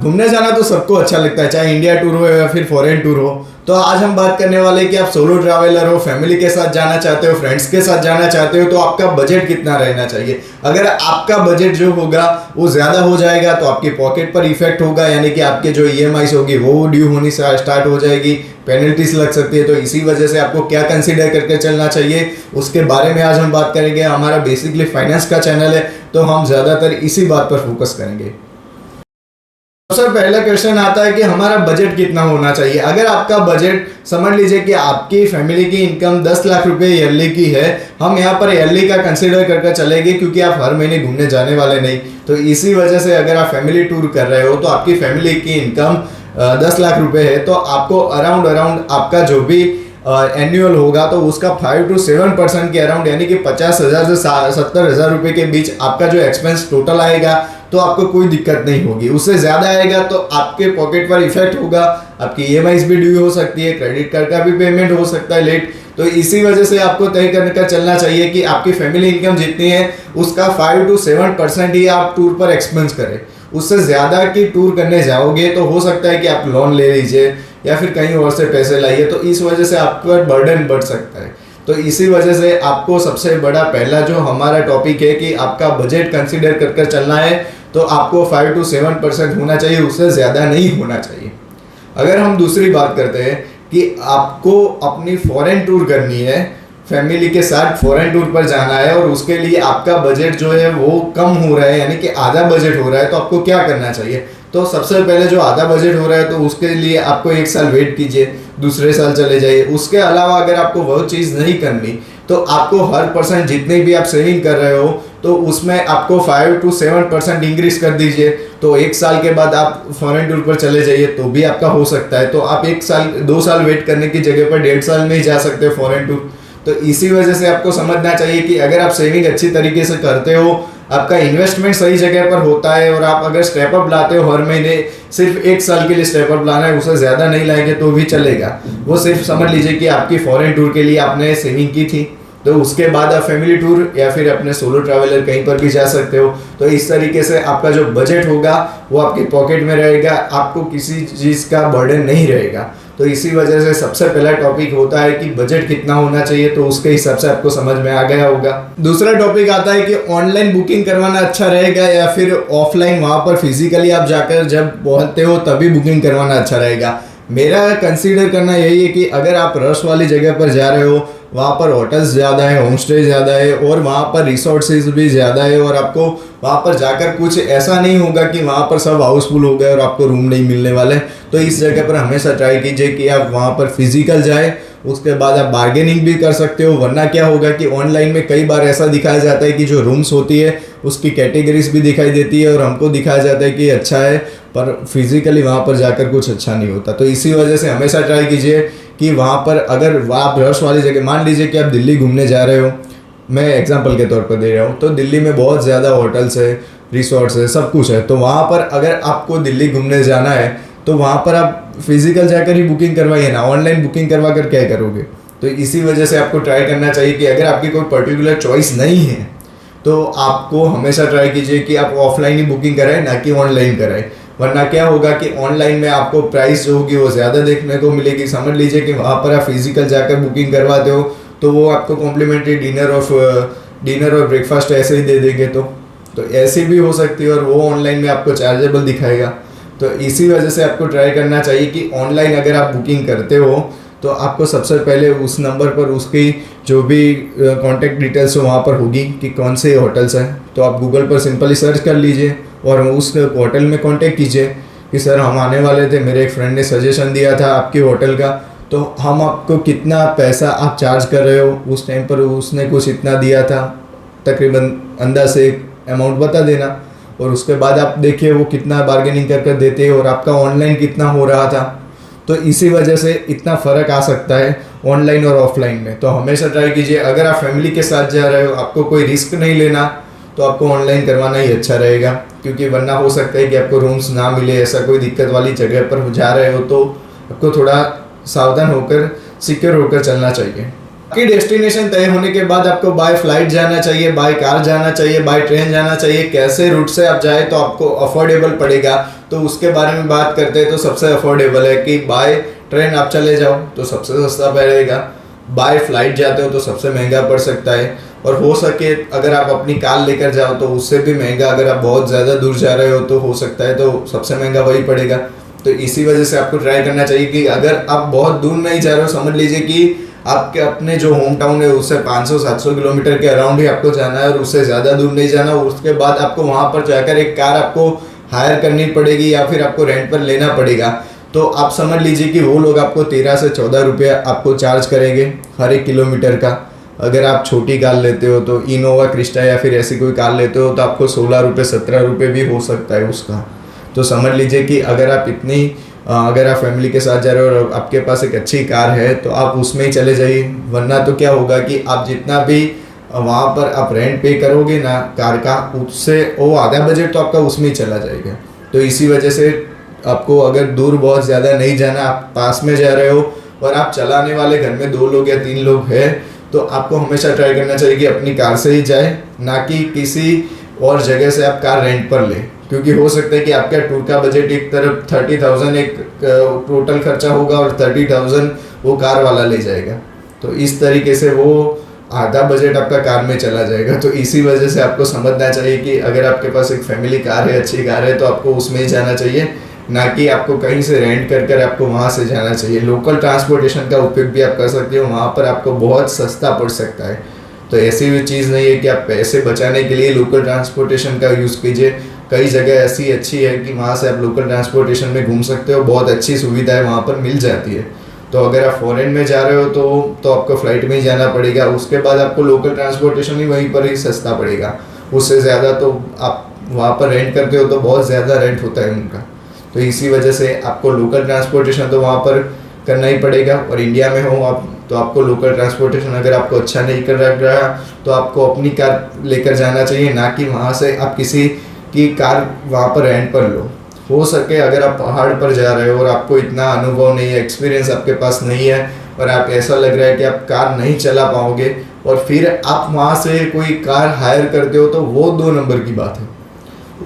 घूमने जाना तो सबको अच्छा लगता है, चाहे इंडिया टूर हो या फिर फॉरेन टूर हो। तो आज हम बात करने वाले हैं कि आप सोलो ट्रैवलर हो, फैमिली के साथ जाना चाहते हो, फ्रेंड्स के साथ जाना चाहते हो, तो आपका बजट कितना रहना चाहिए। अगर आपका बजट जो होगा वो ज़्यादा हो जाएगा तो आपकी पॉकेट पर इफेक्ट होगा, यानी कि आपके जो ईएमआईस होगी वो ड्यू होनी स्टार्ट हो जाएगी, पेनल्टीज लग सकती है। तो इसी वजह से आपको क्या कंसीडर करके चलना चाहिए उसके बारे में आज हम बात करेंगे। हमारा बेसिकली फाइनेंस का चैनल है तो हम ज़्यादातर इसी बात पर फोकस करेंगे। सबसे पहला क्वेश्चन आता है कि हमारा बजट कितना होना चाहिए। अगर आपका बजट समझ लीजिए कि आपकी फैमिली की इनकम 10 लाख रुपए ईयरली की है, हम यहाँ पर ईयरली का कंसीडर करके चलेंगे क्योंकि आप हर महीने घूमने जाने वाले नहीं। तो इसी वजह से अगर आप फैमिली टूर कर रहे हो तो आपकी फैमिली की इनकम 10 लाख रुपए है, तो आपको अराउंड आपका जो भी एनुअल होगा तो उसका 5 to 7% के अराउंड, यानी कि 50,000 से 70,000 रुपए के बीच आपका जो एक्सपेंस टोटल आएगा तो आपको कोई दिक्कत नहीं होगी। उससे ज़्यादा आएगा तो आपके पॉकेट पर इफेक्ट होगा, आपकी ईएमआईस भी ड्यू हो सकती है, क्रेडिट कार्ड का भी पेमेंट हो सकता है लेट। तो इसी वजह से आपको तय करने का चलना चाहिए कि आपकी फैमिली इनकम जितनी है उसका 5 to 7% ही आप टूर पर एक्सपेंस करें। उससे ज़्यादा की टूर करने जाओगे तो हो सकता है कि आप लोन ले लीजिए या फिर कहीं और से पैसे लाइए, तो इस वजह से आपका बर्डन बढ़ सकता है। तो इसी वजह से आपको सबसे बड़ा पहला जो हमारा टॉपिक है कि आपका बजट कंसीडर कर चलना है, तो आपको 5 to 7% होना चाहिए, उससे ज़्यादा नहीं होना चाहिए। अगर हम दूसरी बात करते हैं कि आपको अपनी फॉरेन टूर करनी है, फैमिली के साथ फॉरेन टूर पर जाना है और उसके लिए आपका बजट जो है वो कम हो रहा है, यानी कि आधा बजट हो रहा है, तो आपको क्या करना चाहिए। तो सबसे पहले जो आधा बजट हो रहा है तो उसके लिए आपको 1 साल वेट कीजिए, दूसरे साल चले जाइए। उसके अलावा अगर आपको वो चीज़ नहीं करनी तो आपको हर परसेंट जितने भी आप सेविंग कर रहे हो तो उसमें आपको 5 to 7% इंक्रीज कर दीजिए। तो 1 साल के बाद आप फॉरेन टूर पर चले जाइए तो भी आपका हो सकता है। तो आप 1 साल 2 साल वेट करने की जगह पर 1.5 साल में ही जा सकते हो फॉरेन टूर। तो इसी वजह से आपको समझना चाहिए कि अगर आप सेविंग अच्छी तरीके से करते हो, आपका इन्वेस्टमेंट सही जगह पर होता है और आप अगर स्टेप अप लाते हो हर महीने, सिर्फ 1 साल के लिए स्टेप अप लाना है, उससे ज़्यादा नहीं लाएंगे तो भी चलेगा। वो सिर्फ समझ लीजिए कि आपकी फॉरेन टूर के लिए आपने सेविंग की थी, तो उसके बाद आप फैमिली टूर या फिर अपने सोलो ट्रैवलर कहीं पर भी जा सकते हो। तो इस तरीके से आपका जो बजट होगा वो आपकी पॉकेट में रहेगा, आपको किसी चीज़ का बर्डन नहीं रहेगा। तो इसी वजह से सबसे पहला टॉपिक होता है कि बजट कितना होना चाहिए, तो उसके हिसाब से आपको समझ में आ गया होगा। दूसरा टॉपिक आता है कि ऑनलाइन बुकिंग करवाना अच्छा रहेगा या फिर ऑफलाइन वहाँ पर फिजिकली आप जाकर जब पहुँचते हो तभी बुकिंग करवाना अच्छा रहेगा। मेरा कंसीडर करना यही है कि अगर आप रश वाली जगह पर जा रहे हो, वहाँ पर होटल्स ज़्यादा है, होम स्टे ज़्यादा है और वहाँ पर रिसोर्सेज भी ज़्यादा है और आपको वहाँ पर जाकर कुछ ऐसा नहीं होगा कि वहाँ पर सब हाउसफुल हो गए और आपको रूम नहीं मिलने वाले। तो इस जगह पर हमेशा ट्राई कीजिए कि आप वहाँ पर फिजिकल जाए, उसके बाद आप बार्गेनिंग भी कर सकते हो। वरना क्या होगा कि ऑनलाइन में कई बार ऐसा दिखाया जाता है कि जो रूम्स होती है उसकी कैटेगरीज भी दिखाई देती है और हमको दिखाया जाता है कि अच्छा है, पर फिजिकली वहाँ पर जाकर कुछ अच्छा नहीं होता। तो इसी वजह से हमेशा ट्राई कीजिए कि वहाँ पर अगर आप रश वाली जगह, मान लीजिए कि आप दिल्ली घूमने जा रहे हो, मैं एग्जांपल के तौर पर दे रहा हूँ, तो दिल्ली में बहुत ज़्यादा होटल्स है, रिसोर्ट्स है, सब कुछ है। तो वहाँ पर अगर आपको दिल्ली घूमने जाना है तो वहाँ पर आप फिजिकल जाकर ही बुकिंग करवाइए ना, ऑनलाइन बुकिंग करवा कर क्या करोगे। तो इसी वजह से आपको ट्राई करना चाहिए कि अगर आपकी कोई पर्टिकुलर चॉइस नहीं है तो आपको हमेशा ट्राई कीजिए कि आप ऑफलाइन ही बुकिंग कराएं, ना कि ऑनलाइन कराएं। वरना क्या होगा कि ऑनलाइन में आपको प्राइस जो होगी वो ज़्यादा देखने को मिलेगी। समझ लीजिए कि वहाँ पर आप फिजिकल जाकर बुकिंग करवाते हो तो वो आपको कॉम्प्लीमेंट्री डिनर और ब्रेकफास्ट ऐसे ही दे देंगे। तो ऐसी भी हो सकती है और वो ऑनलाइन में आपको चार्जेबल दिखाएगा। तो इसी वजह से आपको ट्राई करना चाहिए कि ऑनलाइन अगर आप बुकिंग करते हो तो आपको सबसे पहले उस नंबर पर उसकी जो भी कॉन्टैक्ट डिटेल्स वहाँ पर होगी कि कौन से होटल्स हैं, तो आप गूगल पर सिंपली सर्च कर लीजिए और उस होटल में कांटेक्ट कीजिए कि सर हम आने वाले थे, मेरे एक फ्रेंड ने सजेशन दिया था आपके होटल का, तो हम आपको कितना पैसा आप चार्ज कर रहे हो। उस टाइम पर उसने कुछ इतना दिया था, तकरीबन अंदाज से अमाउंट बता देना और उसके बाद आप देखिए वो कितना बार्गेनिंग कर देते हैं और आपका ऑनलाइन कितना हो रहा था। तो इसी वजह से इतना फ़र्क आ सकता है ऑनलाइन और ऑफलाइन में। तो हमेशा ट्राई कीजिए, अगर आप फैमिली के साथ जा रहे हो, आपको कोई रिस्क नहीं लेना, तो आपको ऑनलाइन करवाना ही अच्छा रहेगा। क्योंकि वरना हो सकता है कि आपको रूम्स ना मिले, ऐसा कोई दिक्कत वाली जगह पर जा रहे हो तो आपको थोड़ा सावधान होकर, सिक्योर होकर चलना चाहिए। आपकी डेस्टिनेशन तय होने के बाद आपको बाय फ्लाइट जाना चाहिए, बाय कार जाना चाहिए, बाय ट्रेन जाना चाहिए, कैसे रूट से आप जाए तो आपको अफोर्डेबल पड़ेगा, तो उसके बारे में बात करते हैं। तो सबसे अफोर्डेबल है कि बाय ट्रेन आप चले जाओ तो सबसे सस्ता पड़ेगा, बाय फ्लाइट जाते हो तो सबसे महंगा पड़ सकता है, और हो सके अगर आप अपनी कार लेकर जाओ तो उससे भी महंगा। अगर आप बहुत ज़्यादा दूर जा रहे हो तो हो सकता है तो सबसे महंगा वही पड़ेगा। तो इसी वजह से आपको ट्राई करना चाहिए कि अगर आप बहुत दूर नहीं जा रहे हो, समझ लीजिए कि आपके अपने जो होम टाउन है उससे 500-700 किलोमीटर के अराउंड ही आपको जाना है और उससे ज़्यादा दूर नहीं जाना। उसके बाद आपको वहाँ पर जाकर एक कार आपको हायर करनी पड़ेगी या फिर आपको रेंट पर लेना पड़ेगा। तो आप समझ लीजिए कि वो लोग आपको 13 से 14 रुपये आपको चार्ज करेंगे हर एक किलोमीटर का। अगर आप छोटी कार लेते हो तो इनोवा क्रिस्टा या फिर ऐसी कोई कार लेते हो तो आपको 16 रुपये 17 रुपये भी हो सकता है उसका। तो समझ लीजिए कि अगर आप फैमिली के साथ जा रहे हो और आपके पास एक अच्छी कार है तो आप उसमें ही चले जाइए। वरना तो क्या होगा कि आप जितना भी वहाँ पर आप रेंट पे करोगे ना कार का, उससे वो आधा बजट तो आपका उसमें ही चला जाएगा। तो इसी वजह से आपको अगर दूर बहुत ज़्यादा नहीं जाना, आप पास में जा रहे हो और आप चलाने वाले घर में 2 लोग या 3 लोग हैं तो आपको हमेशा ट्राई करना चाहिए कि अपनी कार से ही जाए, ना कि किसी और जगह से आप कार रेंट पर लें। क्योंकि हो सकता है कि आपका टूर का बजट एक तरफ 30,000 एक टोटल खर्चा होगा और 30,000 वो कार वाला ले जाएगा। तो इस तरीके से वो आधा बजट आपका कार में चला जाएगा। तो इसी वजह से आपको समझना चाहिए कि अगर आपके पास एक फैमिली कार है, अच्छी कार है, तो आपको उसमें ही जाना चाहिए, ना कि आपको कहीं से रेंट कर आपको वहाँ से जाना चाहिए। लोकल ट्रांसपोर्टेशन का उपयोग भी आप कर सकते हो, वहाँ पर आपको बहुत सस्ता पड़ सकता है। तो ऐसी भी चीज़ नहीं है कि आप पैसे बचाने के लिए लोकल ट्रांसपोर्टेशन का यूज़ कीजिए। कई जगह ऐसी अच्छी है कि वहाँ से आप लोकल ट्रांसपोर्टेशन में घूम सकते हो, बहुत अच्छी सुविधाएं वहाँ पर मिल जाती है। तो अगर आप फॉरेन में जा रहे हो तो आपको फ़्लाइट में ही जाना पड़ेगा, उसके बाद आपको लोकल ट्रांसपोर्टेशन ही वहीं पर ही सस्ता पड़ेगा। उससे ज़्यादा तो आप वहाँ पर रेंट करते हो तो बहुत ज़्यादा रेंट होता है उनका। तो इसी वजह से आपको लोकल ट्रांसपोर्टेशन तो वहाँ पर करना ही पड़ेगा। और इंडिया में हो आप तो आपको लोकल ट्रांसपोर्टेशन अगर आपको अच्छा नहीं कर रहा तो आपको अपनी कार लेकर जाना चाहिए, ना कि वहाँ से आप किसी की कार वहाँ पर रेंट पर लो। हो सके अगर आप पहाड़ पर जा रहे हो और आपको इतना अनुभव नहीं है, एक्सपीरियंस आपके पास नहीं है और आप ऐसा लग रहा है कि आप कार नहीं चला पाओगे और फिर आप वहाँ से कोई कार हायर करते हो तो वो 2 नंबर की बात है।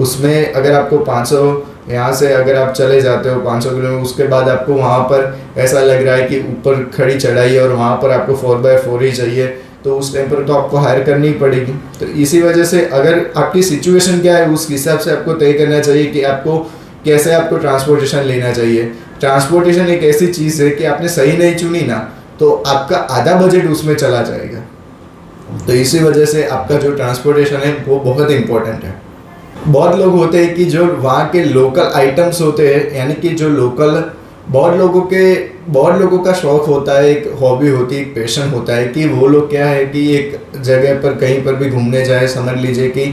उसमें अगर आपको 500 यहाँ से अगर आप चले जाते हो 500 किलोमीटर, उसके बाद आपको वहाँ पर ऐसा लग रहा है कि ऊपर खड़ी चढ़ाई है और वहाँ पर आपको 4x4 ही चाहिए, तो उस टाइम पर तो आपको हायर करनी ही पड़ेगी। तो इसी वजह से अगर आपकी सिचुएशन क्या है उस हिसाब से आपको तय करना चाहिए कि आपको कैसे आपको ट्रांसपोर्टेशन लेना चाहिए। ट्रांसपोर्टेशन एक ऐसी चीज़ है कि आपने सही नहीं चुनी ना तो आपका आधा बजट उसमें चला जाएगा। तो इसी वजह से आपका जो ट्रांसपोर्टेशन है वो बहुत इंपॉर्टेंट है। बहुत लोग होते हैं कि जो वहाँ के लोकल आइटम्स होते हैं, यानी कि जो लोकल बहुत लोगों का शौक़ होता है, एक हॉबी होती है, एक पैशन होता है कि वो लोग क्या है कि एक जगह पर कहीं पर भी घूमने जाए, समझ लीजिए कि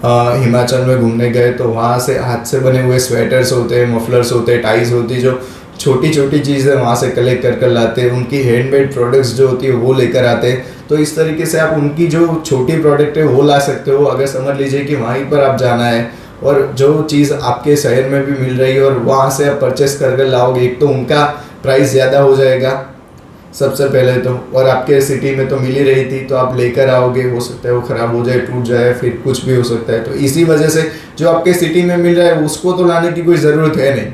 हिमाचल में घूमने गए तो वहाँ से हाथ से बने हुए स्वेटर्स होते हैं, मफलर्स होते हैं, टाइज होती है, जो छोटी छोटी चीज़ें वहाँ से कलेक्ट कर लाते हैं। उनकी हैंडमेड प्रोडक्ट्स जो होती है वो लेकर आते हैं। तो इस तरीके से आप उनकी जो छोटी प्रोडक्ट है वो ला सकते हो। अगर समझ लीजिए कि वहीं पर आप जाना है और जो चीज़ आपके शहर में भी मिल रही है और वहाँ से आप परचेस कर लाओगे, एक तो उनका प्राइस ज़्यादा हो जाएगा सबसे पहले तो, और आपके सिटी में तो मिल ही रही थी तो आप लेकर आओगे, हो सकता है वो ख़राब हो जाए, टूट जाए, फिर कुछ भी हो सकता है। तो इसी वजह से जो आपके सिटी में मिल रहा है उसको तो लाने की कोई ज़रूरत है नहीं,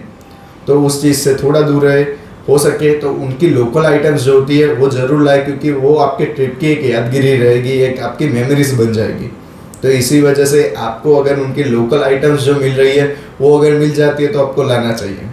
तो उस चीज़ से थोड़ा दूर रहे। हो सके तो उनकी लोकल आइटम्स जो होती है वो ज़रूर लाए, क्योंकि वो आपके ट्रिप की एक यादगिरी रहेगी, एक आपकी मेमोरीज बन जाएगी। तो इसी वजह से आपको अगर उनकी लोकल आइटम्स जो मिल रही है वो अगर मिल जाती है तो आपको लाना चाहिए।